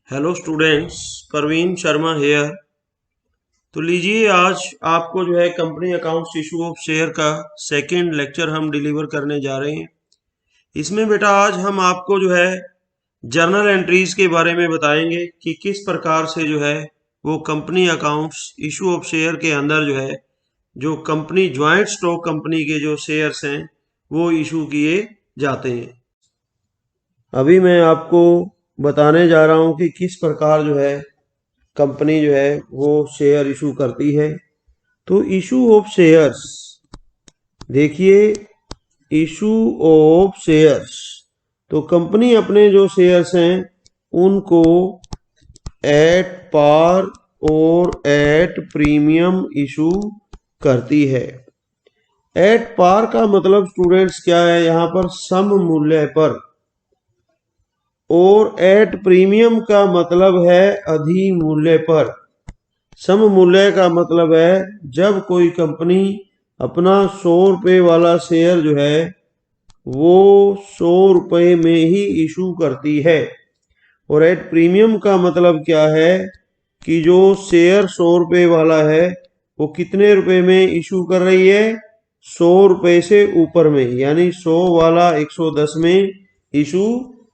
Hello students, Parveen Sharma here. तो लीजिए, आज आपको जो है company accounts issue of share का सेकंड लेक्चर हम डिलीवर करने जा रहे हैं। इसमें बेटा आज हम आपको जो है जर्नल एंट्रीज के बारे में बताएंगे कि किस प्रकार से जो है वो company accounts issue of share के अंदर जो है जो कंपनी ज्वाइंट स्टॉक कंपनी के जो शेयर्स हैं वो इशू किए जाते हैं। अभी मैं आपको बताने जा रहा हूं कि किस प्रकार जो है कंपनी जो है वो शेयर इशू करती है। तो इशू ऑफ शेयर्स, देखिए, इशू ऑफ शेयर्स, तो कंपनी अपने जो शेयर्स हैं उनको एट पार और एट प्रीमियम इशू करती है। एट पार का मतलब स्टूडेंट्स क्या है, यहां पर सम मूल्य पर, और एट प्रीमियम का मतलब है अधिमूल्य पर। सम मूल्य का मतलब है जब कोई कंपनी अपना 100 रुपये वाला शेयर जो है वो 100 रुपये में ही इशू करती है। और एट प्रीमियम का मतलब क्या है कि जो शेयर 100 रुपये वाला है वो कितने रुपए में इशू कर रही है, 100 रुपये से ऊपर में, यानी 100 वाला 110 में इशू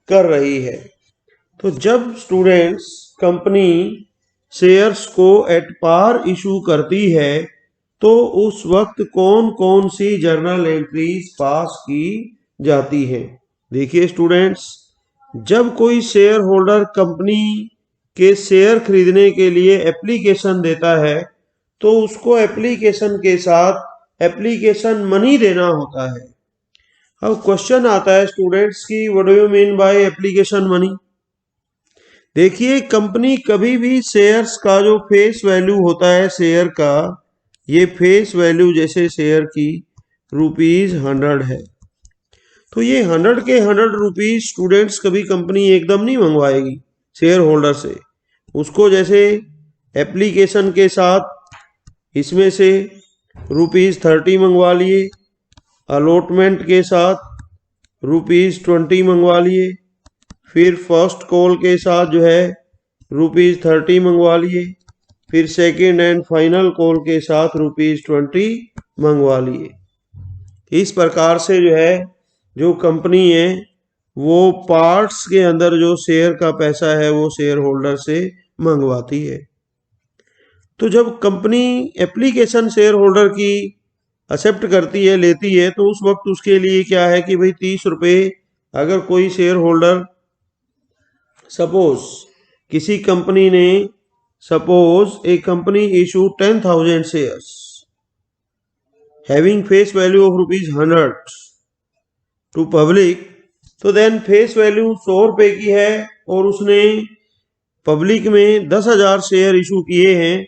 कर रही है। तो जब स्टूडेंट्स कंपनी शेयर्स को एट पार इशू करती है तो उस वक्त कौन कौन सी जर्नल एंट्रीज पास की जाती है। देखिए स्टूडेंट्स, जब कोई शेयर होल्डर कंपनी के शेयर खरीदने के लिए एप्लीकेशन देता है तो उसको एप्लीकेशन के साथ एप्लीकेशन मनी देना होता है। अब क्वेश्चन आता है स्टूडेंट्स की what do you mean by application money. देखिए, कंपनी कभी भी शेयर्स का जो फेस वैल्यू होता है शेयर का, ये फेस वैल्यू जैसे शेयर की ₹100 है, तो ये 100 के 100 रुपीज स्टूडेंट्स कभी कंपनी एकदम नहीं मंगवाएगी शेयर होल्डर से। उसको जैसे एप्लीकेशन के साथ इसमें से ₹30 मंगवा लिए, अलॉटमेंट के साथ ₹20 मंगवा लिए, फिर फर्स्ट कॉल के साथ जो है ₹30 मंगवा लिए, फिर सेकेंड एंड फाइनल कॉल के साथ ₹20 मंगवा लिए। इस प्रकार से जो है जो कंपनी है वो पार्ट्स के अंदर जो शेयर का पैसा है वो शेयर होल्डर से मंगवाती है। तो जब कंपनी एप्लीकेशन शेयर होल्डर की एक्सेप्ट करती है, लेती है, तो उस वक्त उसके लिए क्या है कि भाई 30 रुपये, अगर कोई शेयर होल्डर सपोज किसी कंपनी ने, suppose a company issue 10,000 shares having face value of ₹100 to public, तो देन फेस वैल्यू 100 रुपये की है और उसने पब्लिक में 10,000 शेयर इशू किए हैं,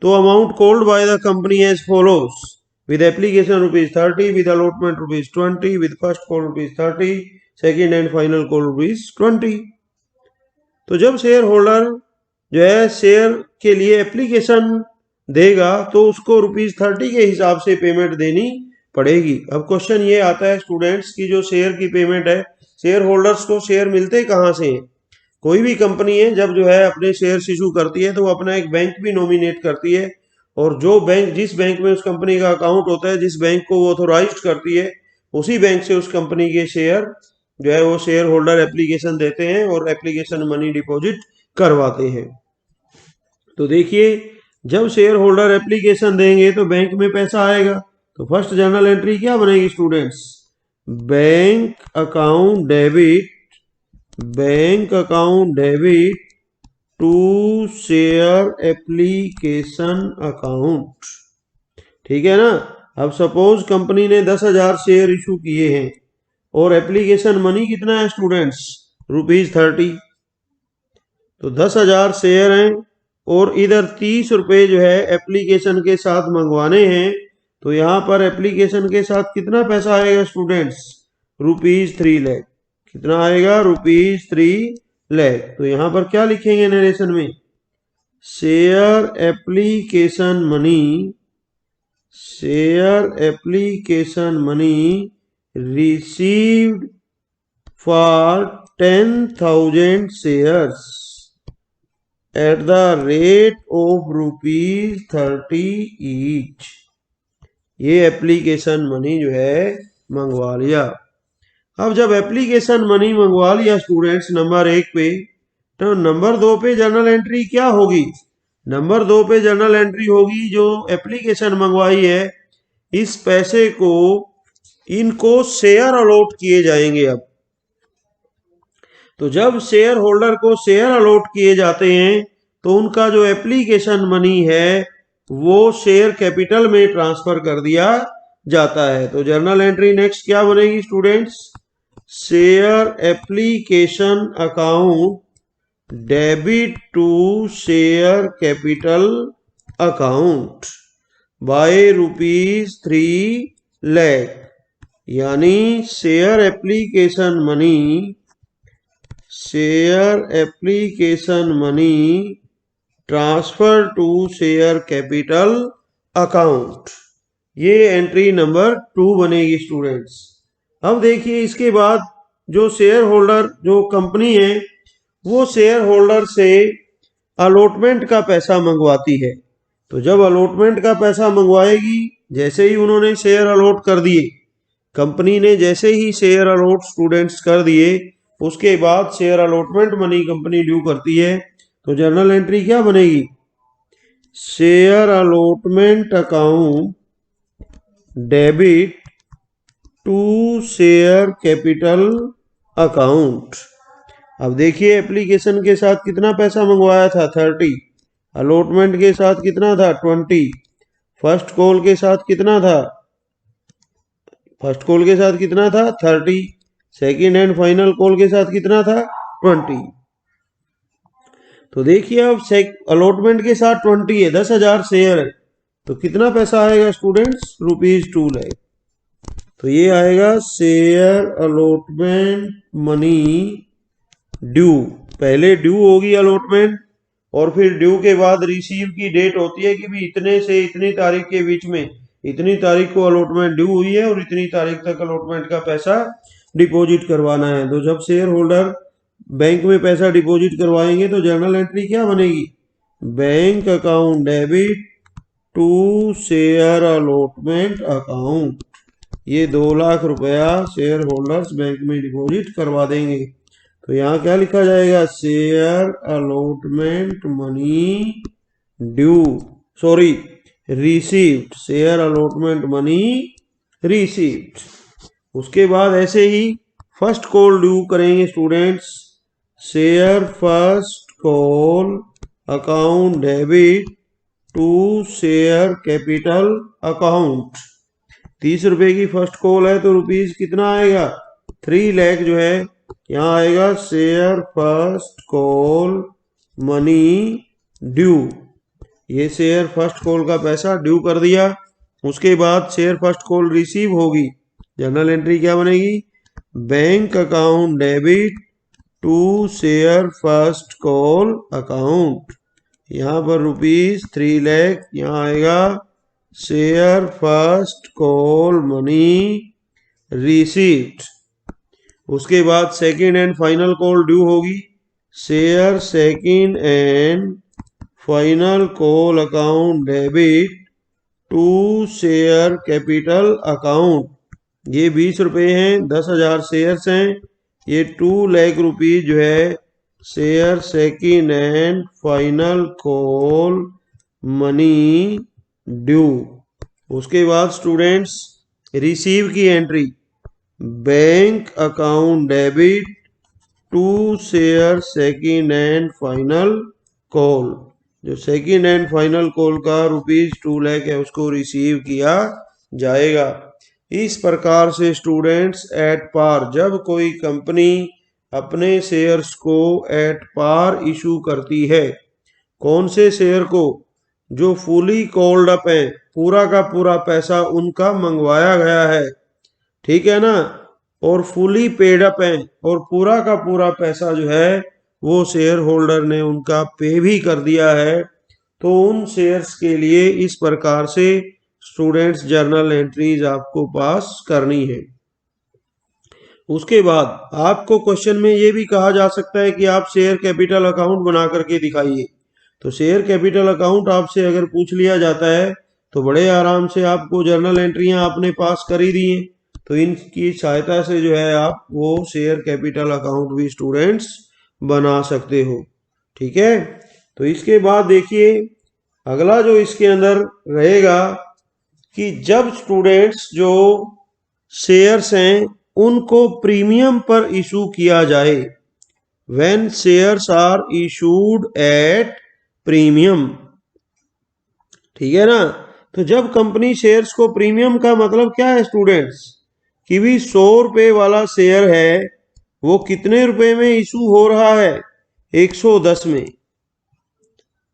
तो amount called by the company as follows, with application ₹30, with allotment ₹20, with first call ₹30, second and final call ₹20। तो जब शेयर होल्डर जो है शेयर के लिए एप्लीकेशन देगा तो उसको ₹30 के हिसाब से पेमेंट देनी पड़ेगी। अब क्वेश्चन ये आता है स्टूडेंट्स की जो शेयर की पेमेंट है, शेयर होल्डर्स को शेयर मिलते कहाँ से हैं। कोई भी कंपनी है जब जो है अपने शेयर इशू करती है तो वो अपना एक बैंक भी नॉमिनेट करती है, और जो बैंक, जिस बैंक में उस कंपनी का अकाउंट होता है, जिस बैंक को वो ऑथोराइज करती है, उसी बैंक से उस कंपनी के शेयर जो है वो शेयर होल्डर एप्लीकेशन देते हैं और एप्लीकेशन मनी डिपॉजिट करवाते हैं। तो देखिए, जब शेयर होल्डर एप्लीकेशन देंगे तो बैंक में पैसा आएगा। तो फर्स्ट जर्नल एंट्री क्या बनेगी students, bank account debit, bank account debit to share application account. ठीक है ना। अब सपोज कंपनी ने 10,000 शेयर इशू किए हैं और एप्लीकेशन मनी कितना है स्टूडेंट्स, ₹30। तो 10,000 शेयर हैं और इधर 30 रुपये जो है एप्लीकेशन के साथ मंगवाने हैं, तो यहां पर एप्लीकेशन के साथ कितना पैसा आएगा स्टूडेंट्स, ₹3 लाख। कितना आएगा, ₹3 लाख। तो यहां पर क्या लिखेंगे नरेशन में, share application money, share application money received for 10,000 shares. At the rate of ₹30 each. ये एप्लीकेशन मनी जो है मंगवा लिया। अब जब एप्लीकेशन मनी मंगवा लिया स्टूडेंट्स नंबर 1 पे, तो नंबर 2 पे जर्नल एंट्री क्या होगी? नंबर 2 पे जर्नल एंट्री होगी जो एप्लीकेशन मंगवाई है इस पैसे को इनको शेयर अलॉट किए जाएंगे। अब तो जब शेयर होल्डर को शेयर अलॉट किए जाते हैं तो उनका जो एप्लीकेशन मनी है वो शेयर कैपिटल में ट्रांसफर कर दिया जाता है। तो जर्नल एंट्री नेक्स्ट क्या बनेगी students? Share application account debit to share capital account by ₹3 lakh, यानी share application money transfer to share capital account. ये एंट्री नंबर 2 बनेगी स्टूडेंट्स। अब देखिए इसके बाद जो शेयर होल्डर जो कंपनी है वो शेयर होल्डर से अलॉटमेंट का पैसा मंगवाती है। तो जब अलॉटमेंट का पैसा मंगवाएगी, जैसे ही उन्होंने शेयर अलॉट कर दिए, कंपनी ने जैसे ही शेयर अलॉट स्टूडेंट्स कर दिए, उसके बाद share allotment money company due करती है। तो जर्नल एंट्री क्या बनेगी? Share allotment account debit to share capital account. अब देखिए एप्लीकेशन के साथ कितना पैसा मंगवाया था? 30। अलॉटमेंट के साथ कितना था? 20। फर्स्ट कॉल के साथ कितना था? 30। सेकेंड एंड फाइनल कॉल के साथ कितना था? 20। तो देखिए अब अलॉटमेंट के साथ 20 है, 10,000 शेयर है, तो कितना पैसा आएगा स्टूडेंट्स? ₹2 लाख। तो ये आएगा शेयर अलॉटमेंट मनी ड्यू। पहले ड्यू होगी अलॉटमेंट और फिर ड्यू के बाद रिसीव की डेट होती है कि भी इतने से इतनी तारीख के बीच में, इतनी तारीख को अलॉटमेंट ड्यू हुई है और इतनी तारीख तक अलॉटमेंट का पैसा डिपॉजिट करवाना है। तो जब शेयर होल्डर बैंक में पैसा डिपॉजिट करवाएंगे तो जर्नल एंट्री क्या बनेगी? Bank account debit to share allotment account. ये 2 लाख रुपया शेयर होल्डर्स बैंक में डिपॉजिट करवा देंगे। तो यहाँ क्या लिखा जाएगा? Share allotment money due, sorry received, share allotment money received. उसके बाद ऐसे ही फर्स्ट कॉल ड्यू करेंगे students. Share first call account debit to share capital account. 30 रुपए की फर्स्ट कॉल है तो रुपीज कितना आएगा? 3 लाख जो है यहाँ आएगा share first call money due. ये शेयर फर्स्ट कॉल का पैसा ड्यू कर दिया। उसके बाद शेयर फर्स्ट कॉल रिसीव होगी। जर्नल एंट्री क्या बनेगी? Bank account debit to share first call account. यहाँ पर ₹3 लाख, यहाँ आएगा share first call money received. उसके बाद second and final call due होगी। Share second and final call account debit to share capital account. ये 20 रुपये हैं, 10,000 शेयर्स हैं। ये 2 लाख रुपीज जो है share second and final call money due. उसके बाद स्टूडेंट्स रिसीव की entry, bank account debit to share second and final call. जो सेकंड एंड फाइनल कॉल का ₹2 लाख है उसको रिसीव किया जाएगा। इस प्रकार से स्टूडेंट्स एट पार, जब कोई कंपनी अपने शेयर्स को एट पार इशू करती है, कौन से शेयर को? जो फुली कॉल्ड अप है, पूरा का पूरा पैसा उनका मंगवाया गया है, ठीक है ना, और फुली पेड अप है और पूरा का पूरा पैसा जो है वो शेयर होल्डर ने उनका पे भी कर दिया है, तो उन शेयर्स के लिए इस प्रकार से स्टूडेंट्स जर्नल एंट्रीज आपको पास करनी है। उसके बाद आपको क्वेश्चन में ये भी कहा जा सकता है कि आप शेयर कैपिटल अकाउंट बना करके दिखाइए। तो शेयर कैपिटल अकाउंट आपसे अगर पूछ लिया जाता है तो बड़े आराम से आपको जर्नल एंट्रियां आपने पास कर ही दी हैं, तो इनकी सहायता से जो है आप वो शेयर कैपिटल अकाउंट भी स्टूडेंट्स बना सकते हो। ठीक है, तो इसके बाद देखिए अगला जो इसके अंदर रहेगा कि जब स्टूडेंट्स जो शेयर्स हैं उनको प्रीमियम पर इशू किया जाए, when shares are issued at premium, ठीक है ना। तो जब कंपनी शेयर्स को, प्रीमियम का मतलब क्या है स्टूडेंट्स, कि भी 100 रुपए वाला शेयर है वो कितने रुपए में इशू हो रहा है, 110 में,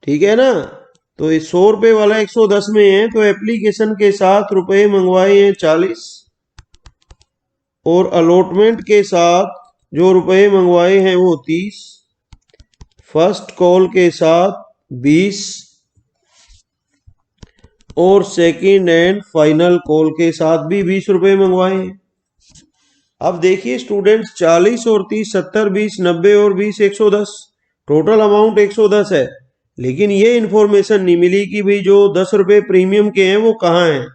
ठीक है ना। तो 100 रुपए वाला 110 में है, तो एप्लीकेशन के साथ रुपए मंगवाए हैं 40 और अलॉटमेंट के साथ जो रुपए मंगवाए हैं वो 30, फर्स्ट कॉल के साथ 20 और सेकंड एंड फाइनल कॉल के साथ भी 20 रुपए मंगवाए हैं। अब देखिए स्टूडेंट्स 40 और 30, 70, 20, 90 और 20, 110, टोटल अमाउंट 110 है। लेकिन ये इंफॉर्मेशन नहीं मिली कि भाई जो 10 रुपए प्रीमियम के हैं वो कहाँ हैं।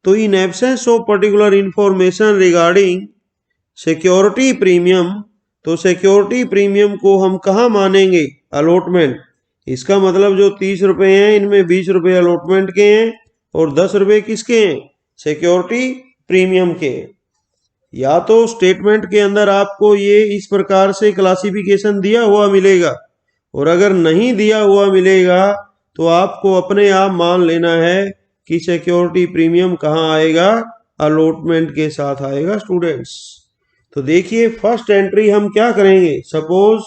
तो in absence of particular information regarding security premium, तो सिक्योरिटी प्रीमियम को हम कहाँ मानेंगे, अलॉटमेंट। इसका मतलब जो 30 रुपए हैं इनमें 20 रुपए अलॉटमेंट के हैं और 10 रुपए किसके हैं, सिक्योरिटी प्रीमियम के। या तो स्टेटमेंट के अंदर आपको ये इस प्रकार से क्लासिफिकेशन दिया हुआ मिलेगा, और अगर नहीं दिया हुआ मिलेगा तो आपको अपने आप मान लेना है कि सिक्योरिटी प्रीमियम कहाँ आएगा, अलॉटमेंट के साथ आएगा स्टूडेंट्स। तो देखिए फर्स्ट एंट्री हम क्या करेंगे, सपोज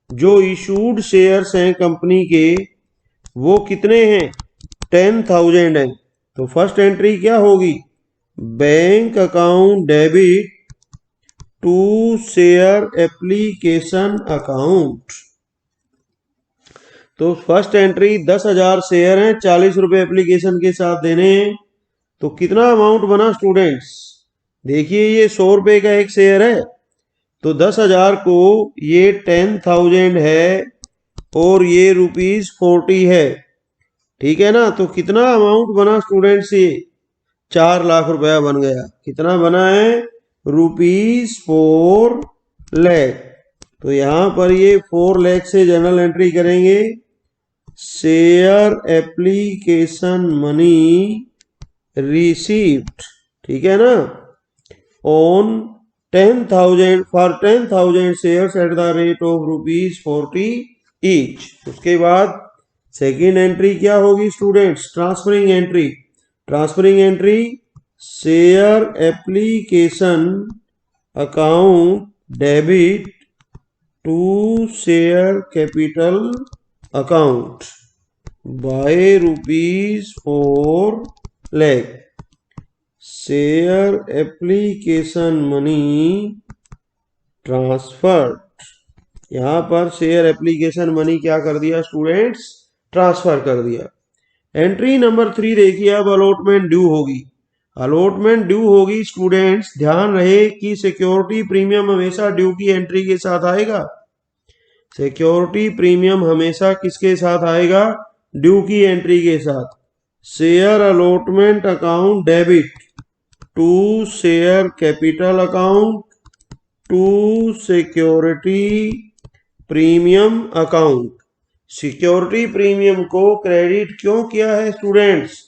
जो इशूड शेयर्स हैं कंपनी के वो कितने हैं, 10,000 हैं। तो फर्स्ट एंट्री क्या होगी, bank account debit to share application account. तो फर्स्ट एंट्री 10,000 शेयर हैं, 40 रुपए एप्लीकेशन के साथ देने हैं। तो कितना अमाउंट बना स्टूडेंट्स, देखिए ये 100 रुपए का एक शेयर है, तो 10,000 को ये 10,000 है और ये ₹40 है, ठीक है ना। तो कितना अमाउंट बना स्टूडेंट्स, ये 4 लाख रुपया बन गया। कितना बना है, ₹4 लाख। तो यहां पर ये 4 लाख से जर्नल एंट्री करेंगे, शेयर एप्लीकेशन मनी रिसीव्ड, ठीक है ना, on 10,000 for 10,000 shares at the rate of ₹40 each. उसके बाद सेकेंड एंट्री क्या होगी students, transferring entry. Transferring entry share application account debit to share capital account by ₹4 lakh. Share application money transferred, यहां पर share application money क्या कर दिया students, transfer कर दिया। एंट्री नंबर 3 देखिए, अब अलॉटमेंट ड्यू होगी। अलॉटमेंट ड्यू होगी स्टूडेंट्स, ध्यान रहे कि सिक्योरिटी प्रीमियम हमेशा ड्यू की एंट्री के साथ आएगा। सिक्योरिटी प्रीमियम हमेशा किसके साथ आएगा, ड्यू की एंट्री के साथ। Share allotment account debit to share capital account to security premium account. Security premium को क्रेडिट क्यों किया है स्टूडेंट्स,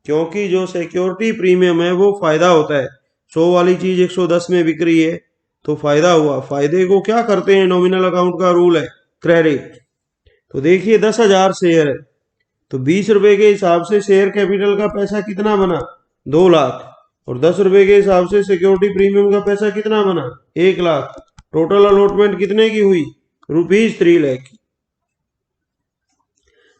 क्योंकि जो सिक्योरिटी प्रीमियम है वो फायदा होता है। 100 वाली चीज 110 में बिक रही है तो फायदा हुआ, फायदे को क्या करते हैं, नॉमिनल अकाउंट का रूल है, क्रेडिट। तो देखिए 10,000 शेयर है, तो 20 रुपए के हिसाब से शेयर कैपिटल का पैसा कितना बना, 2 लाख, और 10 रुपए के हिसाब से सिक्योरिटी प्रीमियम का पैसा कितना बना, 1 लाख। टोटल अलॉटमेंट कितने की हुई, ₹3 लाख की।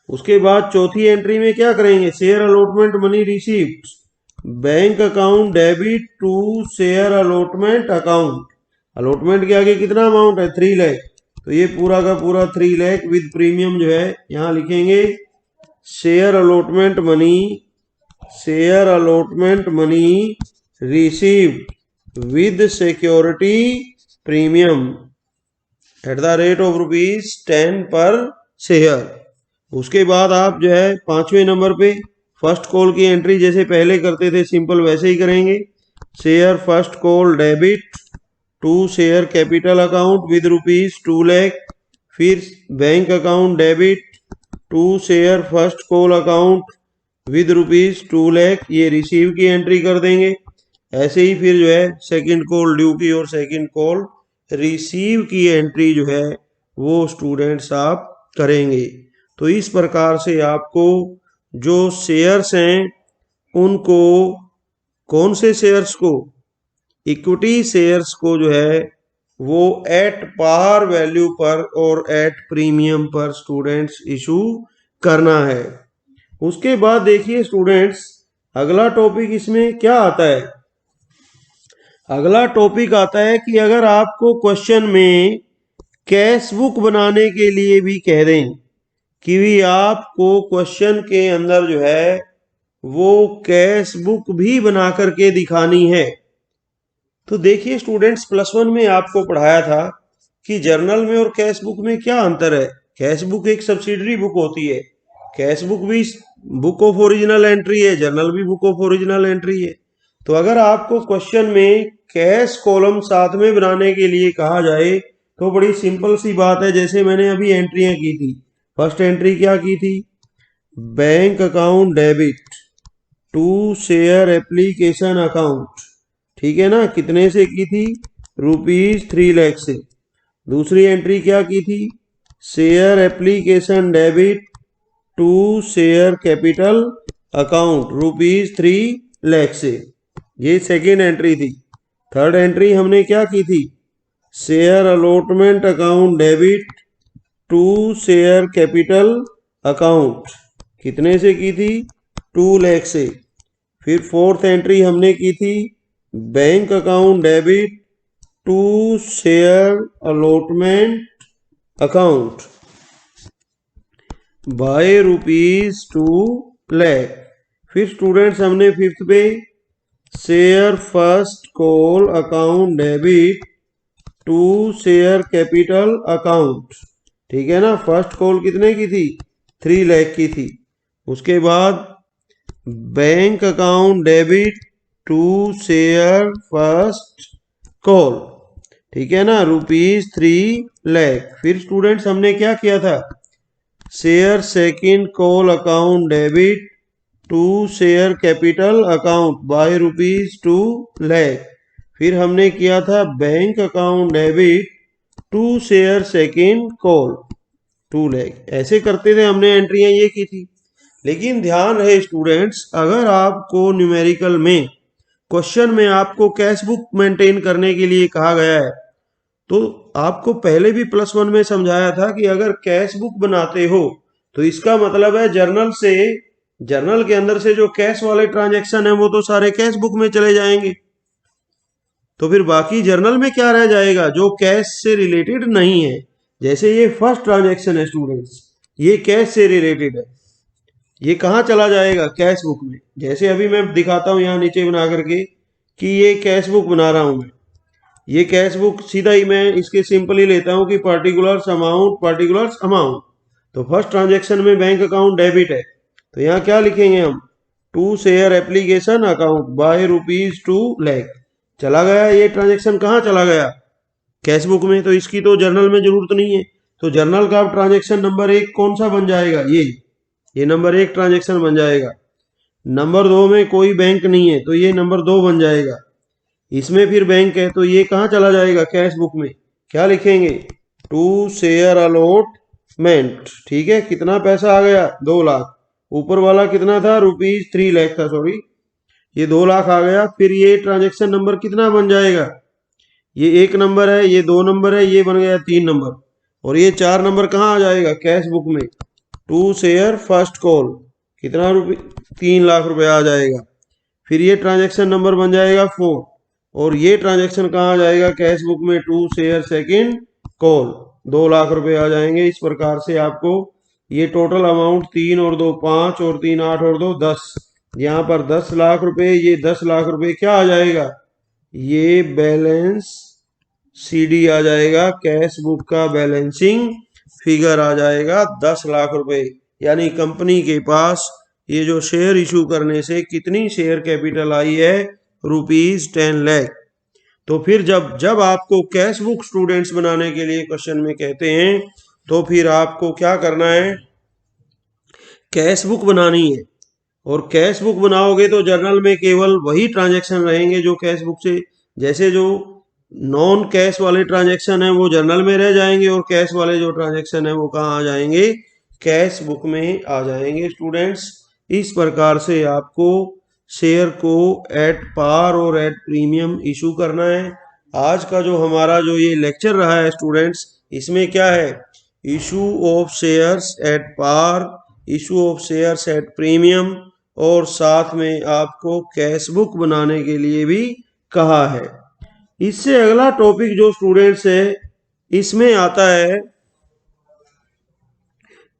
उसके बाद चौथी एंट्री में क्या करेंगे, share allotment money received, bank account debit to share allotment account. Allotment के आगे कितना अमाउंट है, 3 लाख, तो ये पूरा का पूरा 3 लाख विद प्रीमियम जो है यहां लिखेंगे share allotment money, share allotment money received with security premium eight the rate of ₹10 पर शेयर। उसके बाद आप जो है 5वें नंबर पे फर्स्ट कॉल की एंट्री जैसे पहले करते थे सिंपल वैसे ही करेंगे। Share first call debit to share capital account with ₹2 lakh. फिर bank account debit to share first call account with ₹2 lakh, ये रिसीव की एंट्री कर देंगे। ऐसे ही फिर जो है सेकंड कॉल ड्यू की और सेकंड कॉल रिसीव की एंट्री जो है वो स्टूडेंट्स आप करेंगे। तो इस प्रकार से आपको जो शेयर्स हैं उनको, कौन से शेयर्स को, इक्विटी शेयर्स को जो है वो एट पार वैल्यू पर और एट प्रीमियम पर स्टूडेंट्स इशू करना है। उसके बाद देखिए स्टूडेंट्स अगला टॉपिक इसमें क्या आता है। अगला टॉपिक आता है कि अगर आपको क्वेश्चन में कैश बुक बनाने के लिए भी कह दें कि भी आपको क्वेश्चन के अंदर जो है वो कैश बुक भी बना करके दिखानी है। तो देखिए स्टूडेंट्स +1 में आपको पढ़ाया था कि जर्नल में और कैश बुक में क्या अंतर है। कैश बुक एक सब्सिडरी बुक होती है, कैश बुक भी बुक ऑफ ओरिजिनल एंट्री है, जर्नल भी बुक ऑफ ओरिजिनल एंट्री है। तो अगर आपको क्वेश्चन में कैश कॉलम साथ में बनाने के लिए कहा जाए तो बड़ी सिंपल सी बात है, जैसे मैंने अभी एंट्रियां की थी। फर्स्ट एंट्री क्या की थी, bank account debit to share application account, ठीक है ना, कितने से की थी, ₹3 लाख से। दूसरी एंट्री क्या की थी, share application debit to share capital account ₹3 lakh से, ये सेकेंड एंट्री थी। थर्ड एंट्री हमने क्या की थी, share allotment account debit to share capital account, कितने से की थी, 2 लाख से। फिर फोर्थ एंट्री हमने की थी bank account debit to share allotment account by ₹2 lakh. फिर स्टूडेंट्स हमने फिफ्थ पे share first call account debit to share capital account, ठीक है ना, फर्स्ट कॉल कितने की थी, 3 लाख की थी। उसके बाद bank account debit to share first call, ठीक है ना, ₹3 लाख। फिर स्टूडेंट्स हमने क्या किया था, share second call account debit to share capital account by ₹2 lakh. फिर हमने किया था bank account debit to share second call 2 lakh. ऐसे करते थे हमने, एंट्रियां ये की थी। लेकिन ध्यान रहे स्टूडेंट्स, अगर आपको न्यूमेरिकल में क्वेश्चन में आपको कैश बुक मेंटेन करने के लिए कहा गया है तो आपको पहले भी +1 में समझाया था कि अगर कैश बुक बनाते हो तो इसका मतलब है जर्नल से, जर्नल के अंदर से जो कैश वाले ट्रांजैक्शन है वो तो सारे कैश बुक में चले जाएंगे। तो फिर बाकी जर्नल में क्या रह जाएगा जो कैश से रिलेटेड नहीं है। जैसे ये फर्स्ट ट्रांजैक्शन है स्टूडेंट्स, ये कैश से रिलेटेड है, ये कहाँ चला जाएगा, कैश बुक में। जैसे अभी मैं दिखाता हूँ यहाँ नीचे बना करके कि ये कैश बुक बना रहा हूँ मैं, ये कैश बुक सीधा ही मैं इसके सिंपल ही लेता हूँ कि पर्टिकुलर्स अमाउंट। तो फर्स्ट ट्रांजैक्शन में बैंक अकाउंट डेबिट है, तो यहाँ क्या लिखेंगे हम, to share application account by ₹2 lakh. चला गया ये ट्रांजैक्शन, कहाँ चला गया, कैश बुक में। तो इसकी तो जर्नल में जरूरत नहीं है। तो जर्नल का ट्रांजैक्शन नंबर 1 कौन सा बन जाएगा, ये नंबर 1 ट्रांजैक्शन बन जाएगा। नंबर 2 में कोई बैंक नहीं है तो ये नंबर 2 बन जाएगा। इसमें फिर बैंक है तो ये कहाँ चला जाएगा, कैश बुक में। क्या लिखेंगे, टू शेयर अलॉटमेंट, ठीक है। कितना पैसा आ गया, 2 लाख। ऊपर वाला कितना था, ₹3 लाख था, सॉरी, ये 2 लाख आ गया। फिर ये ट्रांजैक्शन नंबर कितना बन जाएगा, ये 1 नंबर है, ये 2 नंबर है, ये बन गया 3 नंबर, और ये 4 नंबर कहाँ आ जाएगा, कैश बुक में। टू शेयर फर्स्ट कॉल, कितना रुपये, 3 लाख रुपए आ जाएगा। फिर ये ट्रांजैक्शन नंबर बन जाएगा 4, और ये ट्रांजैक्शन कहाँ आ जाएगा, कैश बुक में, to share second call, 2 lakh रुपए आ जाएंगे। इस प्रकार से आपको ये टोटल अमाउंट 3 और 2 5 और 3 8 और 2 10, यहाँ पर 10 लाख रुपए, ये 10 लाख रुपए क्या आ जाएगा, ये बैलेंस CD आ जाएगा, कैश बुक का बैलेंसिंग फिगर आ जाएगा 10 लाख रुपए। यानी कंपनी के पास ये जो शेयर इशू करने से कितनी शेयर कैपिटल आई है, ₹10 लाख। तो फिर जब जब आपको कैश बुक स्टूडेंट्स बनाने के लिए क्वेश्चन में कहते हैं, तो फिर आपको क्या करना है, कैश बुक बनानी है। और कैश बुक बनाओगे तो जर्नल में केवल वही ट्रांजैक्शन रहेंगे जो कैश बुक से, जैसे जो नॉन कैश वाले ट्रांजैक्शन है वो जर्नल में रह जाएंगे, और कैश वाले जो ट्रांजैक्शन है वो कहाँ आ जाएंगे, कैश बुक में आ जाएंगे स्टूडेंट्स। इस प्रकार से आपको शेयर को एट पार और एट प्रीमियम इशू करना है। आज का जो हमारा जो ये लेक्चर रहा है स्टूडेंट्स, इसमें क्या है, issue of shares at par, issue of shares at premium, और साथ में आपको कैश बुक बनाने के लिए भी कहा है। इससे अगला टॉपिक जो स्टूडेंट्स है इसमें आता है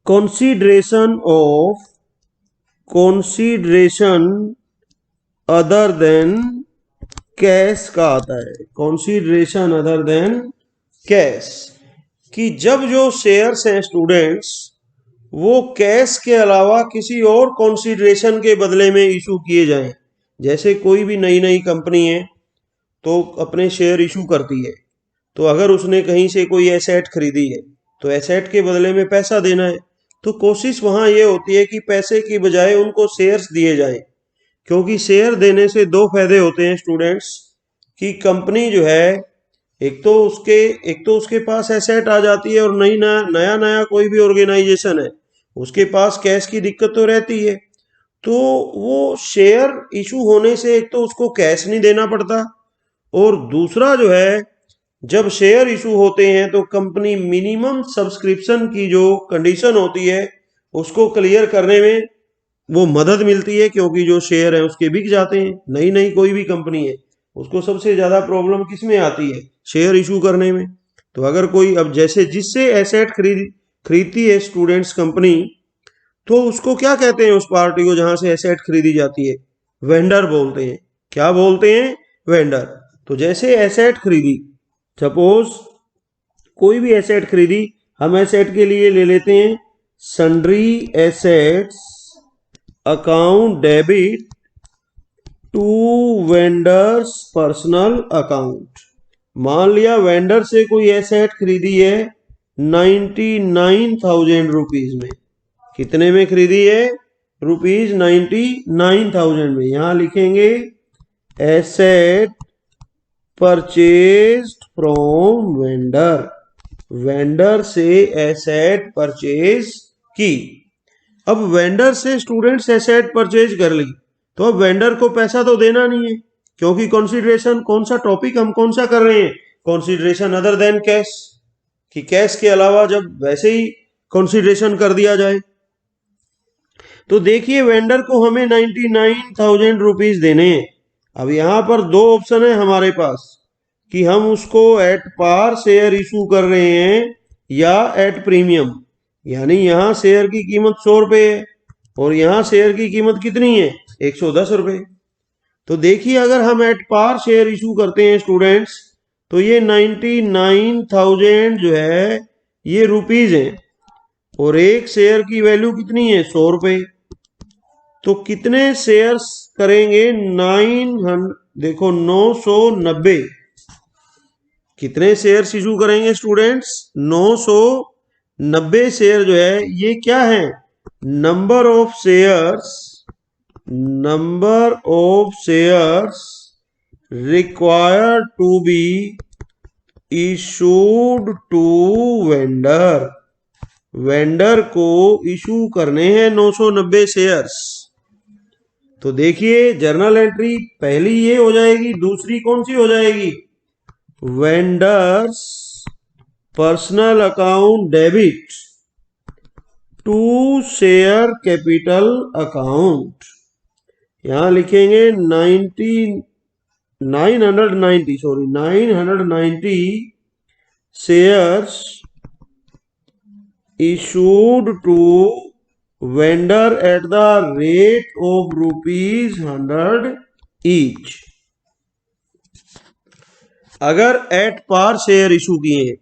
कंसीडरेशन अदर देन कैश का आता है। कंसीडरेशन अदर देन कैश, कि जब जो शेयर्स हैं स्टूडेंट्स वो कैश के अलावा किसी और कंसीडरेशन के बदले में इशू किए जाएं। जैसे कोई भी नई नई कंपनी है तो अपने शेयर इशू करती है, तो अगर उसने कहीं से कोई एसेट खरीदी है तो एसेट के बदले में पैसा देना है, तो कोशिश वहां ये होती है कि पैसे की बजाय उनको शेयर्स दिए जाएं। क्योंकि शेयर देने से दो फायदे होते हैं स्टूडेंट्स, कि कंपनी जो है एक तो उसके पास एसेट आ जाती है, और नया नया कोई भी ऑर्गेनाइजेशन है उसके पास कैश की दिक्कत तो रहती है, तो वो शेयर इशू होने से एक तो उसको कैश नहीं देना पड़ता, और दूसरा जो है जब शेयर इशू होते हैं तो कंपनी मिनिमम सब्सक्रिप्शन की जो कंडीशन होती है उसको क्लियर करने में वो मदद मिलती है, क्योंकि जो शेयर है उसके बिक जाते हैं। नई नई कोई भी कंपनी है उसको सबसे ज्यादा प्रॉब्लम किसमें आती है, शेयर इशू करने में। तो अगर कोई अब जैसे जिससे एसेट खरीदती है स्टूडेंट्स कंपनी, तो उसको क्या कहते हैं, उस पार्टी को जहां से एसेट खरीदी जाती है, वेंडर बोलते हैं। क्या बोलते हैं, वेंडर। तो जैसे एसेट खरीदी, सपोज कोई भी एसेट खरीदी, हम एसेट के लिए ले लेते हैं sundry assets account debit to vendors personal account. मान लिया वेंडर से कोई एसेट खरीदी है 99,000 में। कितने में खरीदी है, ₹99,000 में। यहां लिखेंगे asset purchased from vendor, vendor से एसेट परचेज की। अब वेंडर से स्टूडेंट्स एसेट परचेज कर ली, तो अब वेंडर को पैसा तो देना नहीं है, क्योंकि कंसीडरेशन कौन सा टॉपिक हम कौन सा कर रहे हैं, कंसीडरेशन अदर देन कैश, कि कैश के अलावा जब वैसे ही कंसीडरेशन कर दिया जाए। तो देखिए वेंडर को हमें 99,000 रुपीज देने हैं। अब यहां पर दो ऑप्शन है हमारे पास, कि हम उसको एट पार शेयर इशू कर रहे हैं या एट प्रीमियम। यानी यहां शेयर की कीमत 100 रुपए है और यहां शेयर की कीमत कितनी है, 110 रुपए। तो देखिए अगर हम एट पार शेयर इशू करते हैं स्टूडेंट्स, तो ये 99,000 जो है ये रुपीज है, और एक शेयर की वैल्यू कितनी है, 100 रुपए। तो कितने शेयर्स करेंगे, 900, देखो 990। कितने शेयर्स इशू करेंगे स्टूडेंट्स, 990 शेयर जो है ये क्या है, number of shares required to be issued to vendor. Vendor को इशू करने हैं 990 शेयर्स। तो देखिए जर्नल एंट्री पहली ये हो जाएगी, दूसरी कौन सी हो जाएगी, vendors personal account debit to share capital account. यहां लिखेंगे 990 shares issued to vendor at the rate of ₹100 each। अगर एट पार शेयर इशू किए हैं,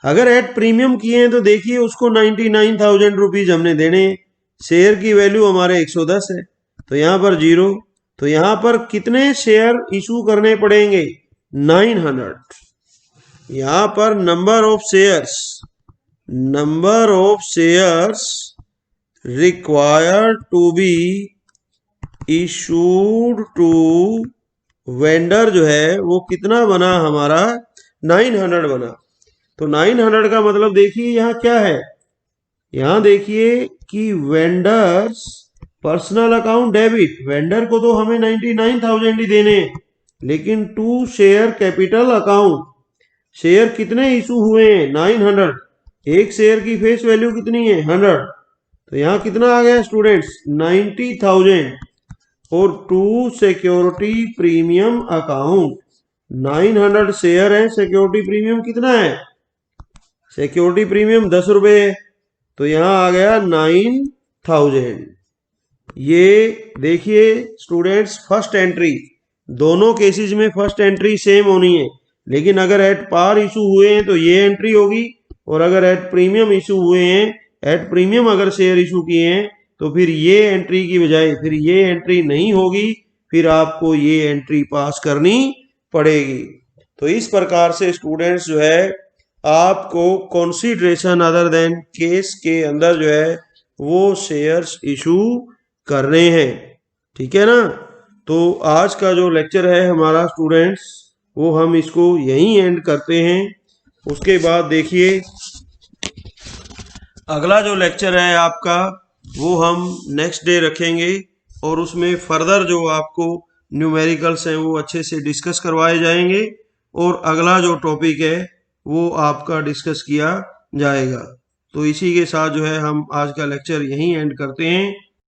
अगर एट प्रीमियम किए हैं तो देखिए उसको 99,000 रुपीज हमने देने, शेयर की वैल्यू हमारे 110 है, तो यहाँ पर 0। तो यहाँ पर कितने शेयर इशू करने पड़ेंगे? 900। यहाँ पर number of shares required to be issued to vendor जो है वो कितना बना हमारा? 900 बना। तो 900 का मतलब देखिए यहाँ क्या है, यहाँ देखिए कि vendors personal account debit, vendor को तो हमें 99,000 ही देने, लेकिन to share capital account, share कितने इशू हुए हैं? 900। एक शेयर की फेस वैल्यू कितनी है? 100। तो यहाँ कितना आ गया स्टूडेंट्स? 90,000। और to security premium account, 900 share है, सिक्योरिटी प्रीमियम कितना है? सिक्योरिटी प्रीमियम 10 रुपए है, तो यहां आ गया 9,000। ये देखिए स्टूडेंट्स, फर्स्ट एंट्री, दोनों केसेस में फर्स्ट एंट्री सेम होनी है, लेकिन अगर एट पार इशू हुए हैं तो ये एंट्री होगी, और अगर एट प्रीमियम इशू हुए हैं, एट प्रीमियम अगर शेयर इशू किए हैं तो फिर ये एंट्री की बजाय फिर ये एंट्री नहीं होगी, फिर आपको ये एंट्री पास करनी पड़ेगी। तो इस प्रकार से स्टूडेंट्स जो है आपको कंसीडरेशन अदर देन केस के अंदर जो है वो शेयर्स इशू करने हैं। ठीक है ना? तो आज का जो लेक्चर है हमारा स्टूडेंट्स, वो हम इसको यहीं एंड करते हैं। उसके बाद देखिए अगला जो लेक्चर है आपका वो हम नेक्स्ट डे रखेंगे, और उसमें फर्दर जो आपको न्यूमेरिकल्स हैं वो अच्छे से डिस्कस करवाए जाएंगे, और अगला जो टॉपिक है वो आपका डिस्कस किया जाएगा। तो इसी के साथ जो है हम आज का लेक्चर यहीं एंड करते हैं।